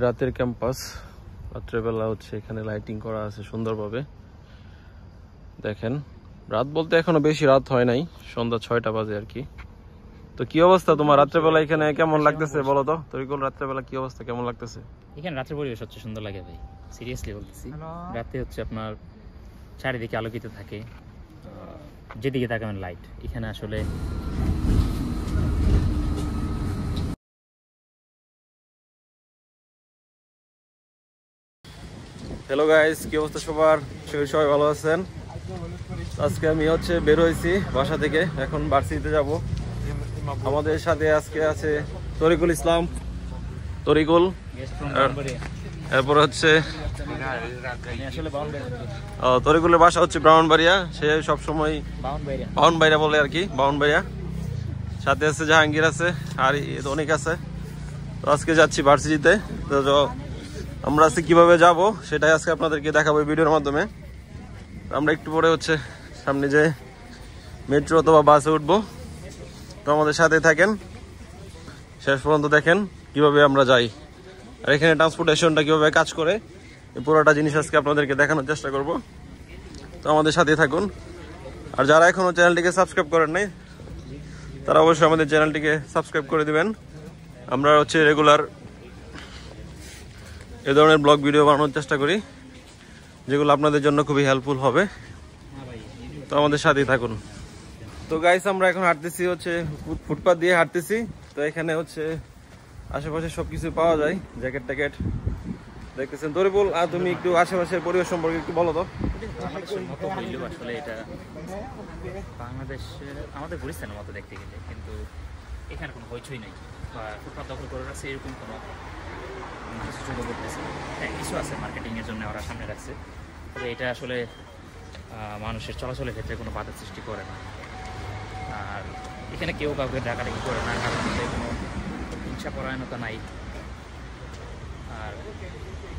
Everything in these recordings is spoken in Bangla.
রাতের ক্যাম্পাস, রাত্রেবেলা হচ্ছে এখানে লাইটিং করা আছে সুন্দরভাবে। দেখেন, রাত বলতে এখনো বেশি রাত হয় নাই, সন্ধ্যা 6টা বাজে আর কি। তো কি অবস্থা তোমার রাত্রেবেলা এখানে কেমন লাগতেছে বলো তো তরিকুল? রাত্রেবেলা কি অবস্থা, কেমন লাগতেছে? এখানে রাতের পরিবেশ হচ্ছে সুন্দর লাগে ভাই, সিরিয়াসলি বলতেছি। রাতে হচ্ছে আপনার চারিদিকে আলোকিত থাকে, যেদিকে তাকাবেন লাইট। এখানে আসলে হ্যালো গাইস, কি অবস্থা সবার? সবাই ভালো আছেন? আজকে আমি হচ্ছে বের হয়েছি বাসা থেকে, এখন ভার্সিটিতে যাব। আমাদের সাথে আজকে আছে তরিকুল ইসলাম, তরিকুল, এরপর হচ্ছে তরিকুলের বাসা হচ্ছে ব্রাহ্মণবাড়িয়া। সে সবসময় বাউনবাড়িয়া বলে আর কি, বাউনবাড়িয়া। সাথে আছে জাহাঙ্গীর আছে, আর অনেক আছে। তো আজকে যাচ্ছি ভার্সিটিতে। তো আমরা আজকে কিভাবে যাব সেটাই আজকে আপনাদেরকে দেখাবো ভিডিওর মাধ্যমে। আমরা একটু পরে হচ্ছে সামনে যে মেট্রো অথবা বাসে উঠবো। তো আমাদের সাথে থাকেন, শেষ পর্যন্ত দেখেন কিভাবে আমরা যাই আর এখানে ট্রান্সপোর্টেশনটা কিভাবে কাজ করে, এই পুরোটা জিনিস আজকে আপনাদেরকে দেখানোর চেষ্টা করব। তো আমাদের সাথে থাকুন। আর যারা এখনো চ্যানেলটিকে সাবস্ক্রাইব করেন নাই তারা অবশ্যই আমাদের চ্যানেলটিকে সাবস্ক্রাইব করে দিবেন। আমরা হচ্ছে রেগুলার এ ধরনের ব্লগ ভিডিও বানানোর চেষ্টা করি, যেগুলো আপনাদের জন্য খুবই হেল্পফুল হবে। তো আমাদের সাথেই থাকুন। তো গাইস, আমরা এখন হাঁটতেছি হচ্ছে ফুটপাথ দিয়ে হাঁটতেছি। তো এখানে হচ্ছে আশেপাশে সবকিছু পাওয়া যায়, জ্যাকেট ট্যাকেট দেখতেছেন। তরিকুল, আর তুমি একটু আশেপাশের পরিবেশ সম্পর্কে একটু বলো তো। আসলে এটা বাংলাদেশের আমাদের গুলিস্তানের মতো দেখতে গেলে, কিন্তু এখানে কোনো হইচই নেই বা ফুটপাথ দখল করে রাখছে এরকম কোনো কিছু করতেছে। হ্যাঁ, কিছু আছে মার্কেটিংয়ের জন্য ওরা সামনে রাখছে, তবে এটা আসলে মানুষের চলাচলের ক্ষেত্রে কোনো বাধা সৃষ্টি করে না। আর এখানে কেউ কাউকে ডাকাডাকি করে না, কারোর মধ্যে কোনো হিংসা পরায়ণতা নাই। আর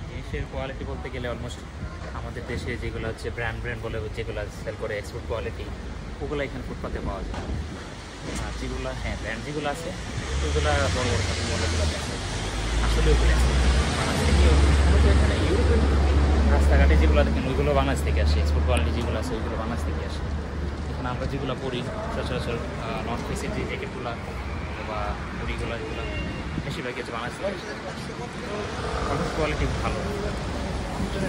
জিনিসের কোয়ালিটি বলতে গেলে অলমোস্ট আমাদের দেশে যেগুলো হচ্ছে ব্র্যান্ড বলে যেগুলো সেল করে এক্সপোর্ট কোয়ালিটি, ওগুলো এখানে ফুটপাতে পাওয়া যায়। আর যেগুলো ব্র্যান্ড যেগুলো আছে ওগুলো বড় বড় শপিং মলগুলো আছে, আসলে ওগুলো এখানে ইউরোপের রাস্তাঘাটে যেগুলো দেখেন ওইগুলো বাংলাদেশ থেকে আসে। এক্সপোর্ট কোয়ালিটি যেগুলো আছে ওইগুলো বাংলাদেশ থেকে আসে। এখানে আমরা যেগুলো পরি সচরাচর নর্থ ফেসের যে জ্যাকেটগুলো বা পরিগুলো যেগুলো বেশিরভাগই হচ্ছে বাংলাদেশ থেকে কোয়ালিটি ভালো,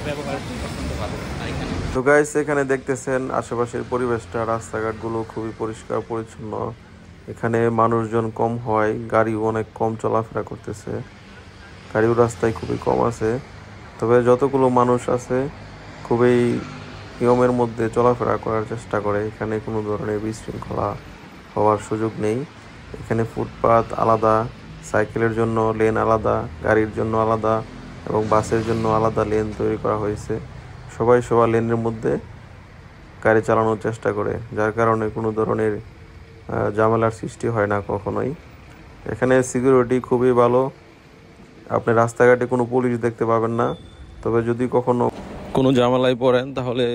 ব্যবহার অত্যন্ত ভালো। আর এখানে তো গাইস, এখানে দেখতেছেন আশেপাশের পরিবেশটা, রাস্তাঘাটগুলো খুবই পরিষ্কার পরিচ্ছন্ন। এখানে মানুষজন কম হয়, গাড়িও অনেক কম চলাফেরা করতেছে, গাড়িও রাস্তায় খুবই কম আছে। তবে যতগুলো মানুষ আছে খুবই নিয়মের মধ্যে চলাফেরা করার চেষ্টা করে। এখানে কোনো ধরনের বিশৃঙ্খলা হওয়ার সুযোগ নেই। এখানে ফুটপাথ আলাদা, সাইকেলের জন্য লেন আলাদা, গাড়ির জন্য আলাদা এবং বাসের জন্য আলাদা লেন তৈরি করা হয়েছে। সবাই সবার লেনের মধ্যে গাড়ি চালানোর চেষ্টা করে, যার কারণে কোনো ধরনের ঝামেলার সৃষ্টি হয় না কখনোই। এখানে সিকিউরিটি খুবই ভালো, আপনি রাস্তাঘাটে কোনো পুলিশ দেখতে পাবেন না। তবে যদি কখনো কোনো ঝামেলায় পড়েন তাহলে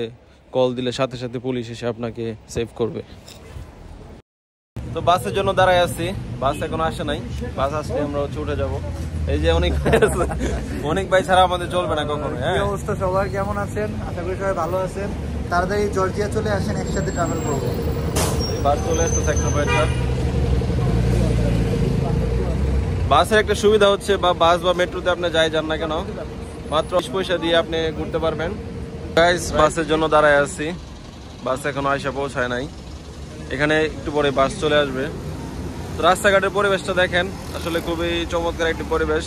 কল দিলে সাথে সাথে পুলিশ এসে আপনাকে সেভ করবে। তো বাসের জন্য দাঁড়ায় আছি, বাস এখনো আসে নাই। বাস আসলে আমরা হচ্ছে উঠে যাবো। এই যে অনেক ভাই ছাড়া আমাদের চলবে না কখনো। কি অবস্থা সবার, কেমন আছেন? আশা করি সবাই ভালো আছেন। তাড়াতাড়ি জর্জিয়া চলে আসেন, একসাথে ট্রাভেল করবো। বাস চলে আসতো সেক্টর 5। বাসের একটা সুবিধা হচ্ছে, বা বাস বা মেট্রোতে আপনি যান না কেন, মাত্র 20 পয়সা দিয়ে আপনি ঘুরতে পারবেন। গাইস, বাসের জন্য দাঁড়ায় আছি, বাস এখনো আইসা পৌঁছায় নাই। এখানে একটু পরে বাস চলে আসবে। তো রাস্তাঘাটের পরিবেশটা দেখেন, আসলে খুবই চমৎকার একটি পরিবেশ।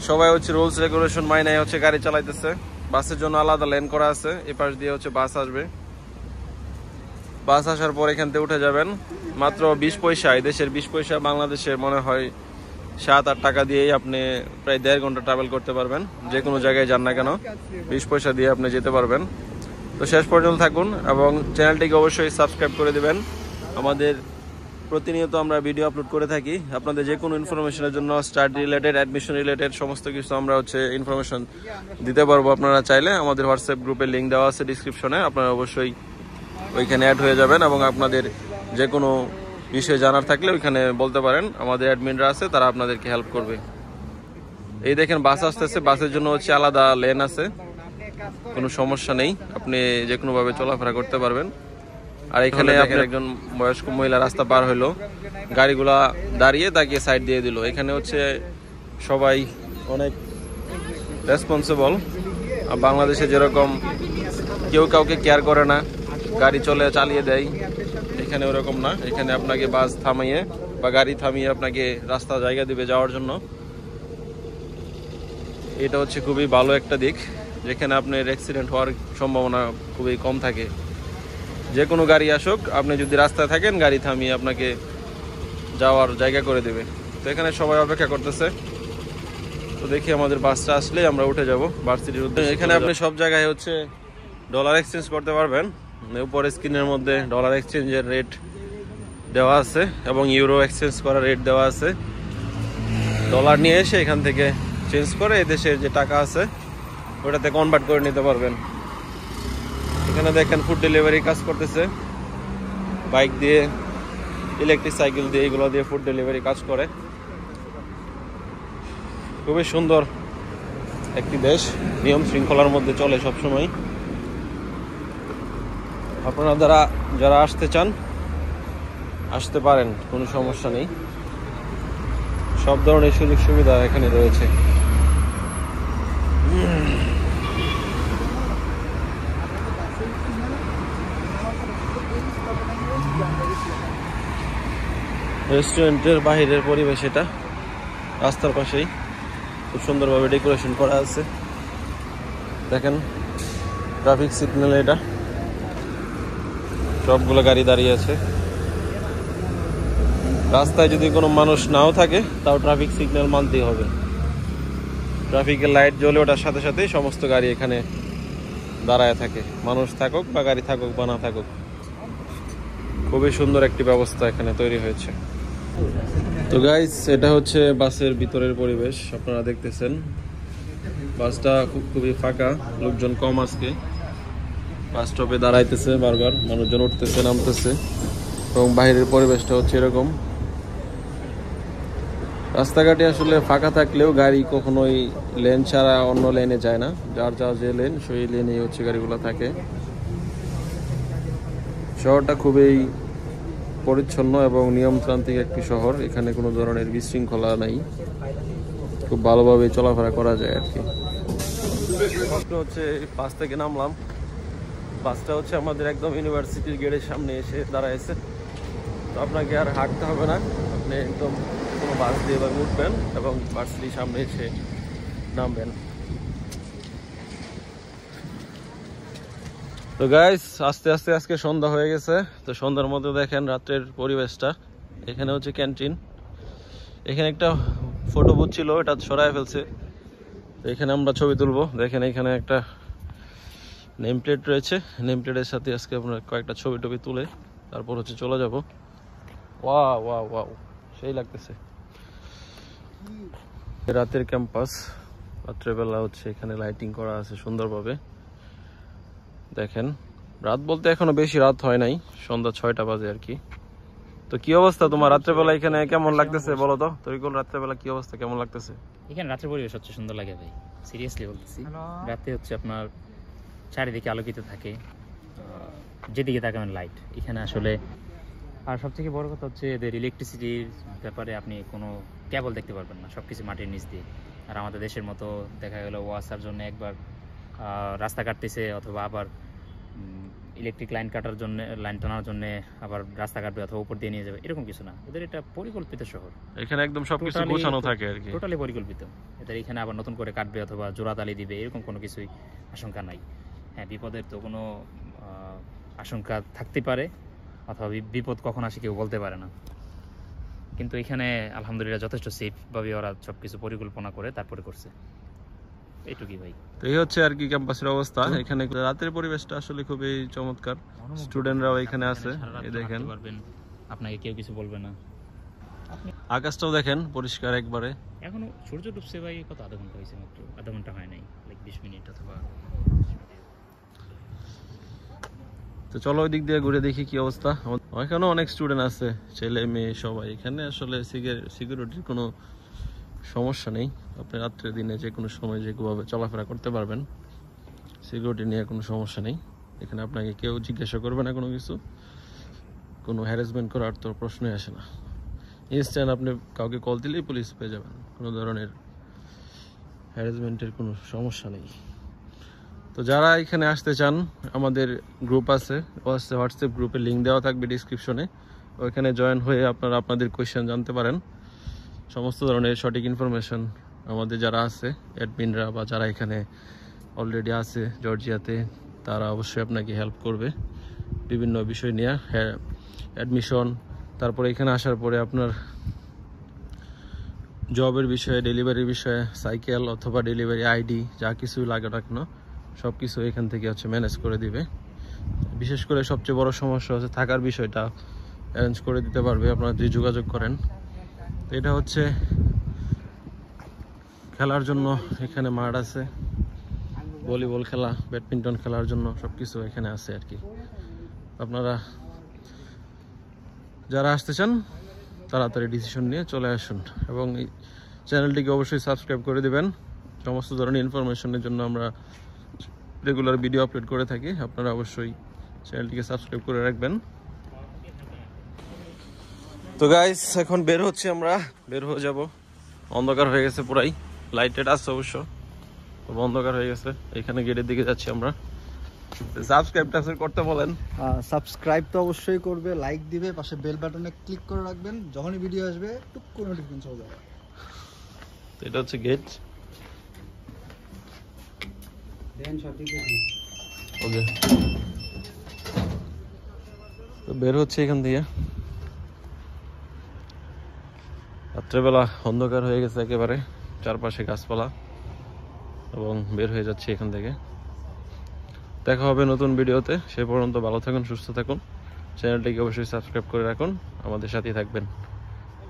সবাই হচ্ছে রুলস রেগুলেশন মাইনে হচ্ছে গাড়ি চালাইতেছে। বাসের জন্য আলাদা লেন করা আছে, এই পাশ দিয়ে হচ্ছে বাস আসবে। বাস আসার পর এখান থেকে উঠে যাবেন। মাত্র 20 পয়সা, এই দেশের 20 পয়সা বাংলাদেশে মনে হয় 7-8 টাকা দিয়েই আপনি প্রায় 1.5 ঘন্টা ট্রাভেল করতে পারবেন। যে কোনো জায়গায় যান না কেন 20 পয়সা দিয়ে আপনি যেতে পারবেন। তো শেষ পর্যন্ত থাকুন এবং চ্যানেলটিকে অবশ্যই সাবস্ক্রাইব করে দিবেন। আমাদের প্রতিনিয়ত আমরা ভিডিও আপলোড করে থাকি। আপনাদের যে কোনো ইনফরমেশনের জন্য, স্টাডি রিলেটেড, অ্যাডমিশন রিলেটেড সমস্ত কিছু আমরা হচ্ছে ইনফরমেশন দিতে পারবো। আপনারা চাইলে আমাদের হোয়াটসঅ্যাপ গ্রুপের লিঙ্ক দেওয়া আছে ডিসক্রিপশনে, আপনারা অবশ্যই ওইখানে অ্যাড হয়ে যাবেন এবং আপনাদের যে কোনো বিষয় জানার থাকলে ওইখানে বলতে পারেন। আমাদের অ্যাডমিনরা আছে, তারা আপনাদেরকে হেল্প করবে। এই দেখেন বাস আসতেছে, বাসের জন্য হচ্ছে আলাদা লেন আছে, কোনো সমস্যা নেই, আপনি যে কোনো ভাবে চলাফেরা করতে পারবেন। আর এখানে আপনার একজন বয়স্ক মহিলা রাস্তা পার হইলো, গাড়িগুলা দাঁড়িয়ে তাকে সাইড দিয়ে দিল। এখানে হচ্ছে সবাই অনেক রেসপন্সিবল। বাংলাদেশে যেরকম কেউ কাউকে কেয়ার করে না, গাড়ি চালিয়ে দেয়, এখানে ওরকম না। এখানে আপনাকে বাস থামিয়ে বা গাড়ি থামিয়ে আপনাকে রাস্তা জায়গা দিবে যাওয়ার জন্য। এটা হচ্ছে খুবই ভালো একটা দিক, যেখানে আপনার অ্যাক্সিডেন্ট হওয়ার সম্ভাবনা খুবই কম থাকে। যে কোনো গাড়ি আসুক, আপনি যদি রাস্তায় থাকেন গাড়ি থামিয়ে আপনাকে যাওয়ার জায়গা করে দেবে। তো এখানে সবাই অপেক্ষা করতেছে, তো দেখি আমাদের বাসটা আসলে আমরা উঠে যাব ভার্সিটির উদ্দেশ্যে। এখানে আপনি সব জায়গায় হচ্ছে ডলার এক্সচেঞ্জ করতে পারবেন। উপরে স্ক্রিনের মধ্যে ডলার এক্সচেঞ্জের রেট দেওয়া আছে এবং ইউরো এক্সচেঞ্জ করার রেট দেওয়া আছে। ডলার নিয়ে এসে এখান থেকে চেঞ্জ করে এই দেশের যে টাকা আছে ওটাতে কনভার্ট করে নিতে পারবেন। এখানে দেখেন ফুড ডেলিভারি কাজ করতেছে, বাইক দিয়ে, ইলেকট্রিক সাইকেল দিয়ে, এগুলো দিয়ে ফুড ডেলিভারি কাজ করে। খুবই সুন্দর একটি দেশ, নিয়ম শৃঙ্খলার মধ্যে চলে সবসময়। আপনারা যারা আসতে চান আসতে পারেন, কোনো সমস্যা নেই, সব ধরনের সুযোগ সুবিধা এখানে রয়েছে। রেস্টুরেন্টের বাহিরের পরিবেশ এটা, রাস্তার পাশেই খুব সুন্দরভাবে ডেকোরেশন করা আছে। দেখেন ট্রাফিক সিগন্যাল, এটা সবগুলো গাড়ি দাঁড়িয়ে আছে। রাস্তায় যদি কোনো মানুষ নাও থাকে তাও ট্রাফিক সিগন্যাল মানতেই হবে। ট্রাফিকের লাইট জ্বলে ওঠার সাথে সাথেই সমস্ত গাড়ি এখানে দাঁড়ায় থাকে, মানুষ থাকুক বা গাড়ি থাকুক বা না থাকুক। খুবই সুন্দর একটি ব্যবস্থা এখানে তৈরি হয়েছে। তো গাইস, এটা হচ্ছে বাসের ভিতরের পরিবেশ, আপনারা দেখতেছেন। বাসটা খুবই ফাঁকা, লোকজন কম আজকে। বাস স্টপে দাঁড়াইতেছে বারবার, মানুষজন উঠতেছে নামতেছে, এবং বাইরের পরিবেশটা হচ্ছে এরকম। রাস্তাঘাটে আসলে ফাঁকা থাকলেও গাড়ি কখনোই লেন ছাড়া অন্য লেনে যায় না, যার যে লেন সেই লেনেই হচ্ছে গাড়িগুলো থাকে। শহরটা খুবই পরিচ্ছন্ন এবং নিয়মতান্ত্রিক একটি শহর, এখানে কোনো ধরনের বিশৃঙ্খলা নাই, খুব ভালোভাবে চলাফেরা করা যায় আর কি। হচ্ছে বাস থেকে নামলাম, বাসটা হচ্ছে আমাদের একদম ইউনিভার্সিটির গেটের সামনে এসে দাঁড়াইছে। তো আপনাকে আর হাঁটতে হবে না, আপনি একদম কোনো বাস দিয়ে এভাবে উঠবেন এবং ভার্সিটির সামনে এসে নামবেন। তো গাইস, আস্তে আস্তে আজকে সন্ধ্যা হয়ে গেছে। তো সন্ধ্যার মধ্যে দেখেন রাত্রের পরিবেশটা। এখানে হচ্ছে ক্যান্টিন, এখানে একটা ফটো বুথ ছিল, এটা সরাই ফেলছে। তো এখানে আমরা ছবি তুলবো। দেখেন এখানে একটা নেম প্লেট রয়েছে, নেম প্লেটের সাথে আজকে আপনার কয়েকটা ছবি টবি তুলে তারপর হচ্ছে চলে যাব। ওয়াও ওয়াও ওয়াও, সেই লাগতেছে। রাতের ক্যাম্পাস, রাত্রেবেলা হচ্ছে এখানে লাইটিং করা আছে সুন্দরভাবে। দেখেন, রাত বলতে এখনো বেশি রাত হয় নাই, সন্ধ্যা 6টা বাজে আর কি। তো কি অবস্থা তোমার রাত্রেবেলা এখানে কেমন লাগতেছে বলো তো? তরিকুল, রাত্রেবেলা কি অবস্থা, কেমন লাগতেছে? এখানে রাতের পরিবেশ হচ্ছে সুন্দর লাগে ভাই, সিরিয়াসলি বলতেছি। রাতে হচ্ছে আপনার চারিদিকে আলোকিত থাকে, যেদিকে তাকাবেন লাইট এখানে আসলে। আর সবথেকে বড় কথা হচ্ছে এদের ইলেকট্রিসিটির ব্যাপারে আপনি কোনো কেবল দেখতে পারবেন না, সব কিছু মাটির নিচ দিয়ে। আর আমাদের দেশের মতো দেখা গেল ওয়াসার জন্য একবার রাস্তা কাটতেছে, অথবা আবার ইলেকট্রিক লাইন কাটার জন্য, লাইন টানার জন্য আবার রাস্তা কাটবে অথবা উপর দিয়ে নিয়ে যাবে, এরকম কিছু না। এদের এটা পরিকল্পিত শহর, এখানে একদম সবকিছু গোছানো থাকে আর কি, টোটালি পরিকল্পিত। এদের এখানে আবার নতুন করে কাটবে অথবা জোড়াতালি দিবে এরকম কোনো কিছুই আশঙ্কা নাই। হ্যাঁ, বিপদের তো কোনো আশঙ্কা থাকতে পারে, অথবা বিপদ কখন আসে কেউ বলতে পারে না। কিন্তু এখানে আলহামদুলিল্লাহ যথেষ্ট সেফভাবে ওরা সব কিছু পরিকল্পনা করে তারপরে করছে, এইটুকুই ভাই। তো এই হচ্ছে আর কি ক্যাম্পাসের অবস্থা। এখানে রাতের পরিবেশটা আসলে খুবই চমৎকার, স্টুডেন্টরাও এখানে আছে, এই দেখেন, আপনাকে কেউ কিছু বলবে না। আকাশটাও দেখেন পরিষ্কার একবারে। এখনো সূর্য ডুবছে ভাই, কত আধা ঘন্টা হয়েছে মাত্র, আধা ঘন্টা হয় নাই, লাইক 20 মিনিট অথবা। তো চলো ওই দিক দিয়ে ঘুরে দেখি কি অবস্থা। এখানেও অনেক স্টুডেন্ট আছে, ছেলে মেয়ে সবাই। এখানে আসলে সিকিউরিটির কোনো সমস্যা নেই, আপনি রাত্রে দিনে যে কোনো সময় যেভাবে চলাফেরা করতে পারবেন, সিকিউরিটি নিয়ে কোনো সমস্যা নেই। এখানে আপনাকে কেউ জিজ্ঞাসা করবে না কোনো কিছু, কোনো হ্যারাসমেন্ট করার তো প্রশ্নই আসে না। ইনস্ট্যান্ট আপনি কাউকে কল দিলেই পুলিশ পেয়ে যাবেন, কোনো ধরনের হ্যারাসমেন্টের কোনো সমস্যা নেই। তো যারা এখানে আসতে চান, আমাদের গ্রুপ আছে, হোয়াটসঅ্যাপ গ্রুপে লিঙ্ক দেওয়া থাকবে ডিসক্রিপশনে, ওইখানে জয়েন হয়ে আপনারা আপনাদের কোয়েশ্চেন জানতে পারেন। সমস্ত ধরনের সঠিক ইনফরমেশন আমাদের যারা আছে অ্যাডমিনরা বা যারা এখানে অলরেডি আছে জর্জিয়াতে, তারা অবশ্যই আপনাকে হেল্প করবে বিভিন্ন বিষয় নিয়ে, অ্যাডমিশন, তারপরে এখানে আসার পরে আপনার জবের বিষয়ে, ডেলিভারির বিষয়ে, সাইকেল অথবা ডেলিভারি আইডি যা কিছুই লাগে না কেন সব কিছু এখান থেকে ম্যানেজ করে দিবে। বিশেষ করে সবচেয়ে বড় সমস্যা হচ্ছে থাকার বিষয়টা অ্যারেঞ্জ করে দিতে পারবে আপনারা যদি যোগাযোগ করেন। তো এটা খেলার জন্য এখানে মাঠ আছে, ভলিবল খেলা, ব্যাডমিন্টন খেলার জন্য সব কিছু এখানে আছে আর কি। আপনারা যারা আসতে চান তাড়াতাড়ি ডিসিশন নিয়ে চলে আসুন এবং এই চ্যানেলটিকে অবশ্যই সাবস্ক্রাইব করে দেবেন। সমস্ত ধরনের ইনফরমেশনের জন্য আমরা রেগুলার ভিডিও আপলোড করে থাকি, আপনারা অবশ্যই চ্যানেলটিকে সাবস্ক্রাইব করে রাখবেন। তো গাইস এখন বের হয়ে যাব, অন্ধকার হয়ে গেছে পুরাই, লাইটেড আছে অবশ্য, খুব অন্ধকার হয়ে গেছে। এখানে গেটের দিকে যাচ্ছি আমরা। সাবস্ক্রাইব করতে বলেন। সাবস্ক্রাইব তো অবশ্যই করবে, লাইক দিবে, পাশে বেল বাটনে ক্লিক করে রাখবেন, যখনই ভিডিও আসবে টুক করে নোটিফিকেশন চলে যাবে। তো এটা গেট, ওকে। তো বের হচ্ছে এখান থেকে, রাত্রেবেলা অন্ধকার হয়ে গেছে একেবারে, চারপাশে গাছপালা, এবং বের হয়ে যাচ্ছে এখান থেকে। দেখা হবে নতুন ভিডিওতে, সে পর্যন্ত ভালো থাকুন, সুস্থ থাকুন, চ্যানেলটিকে অবশ্যই সাবস্ক্রাইব করে রাখুন, আমাদের সাথেই থাকবেন।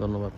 ধন্যবাদ।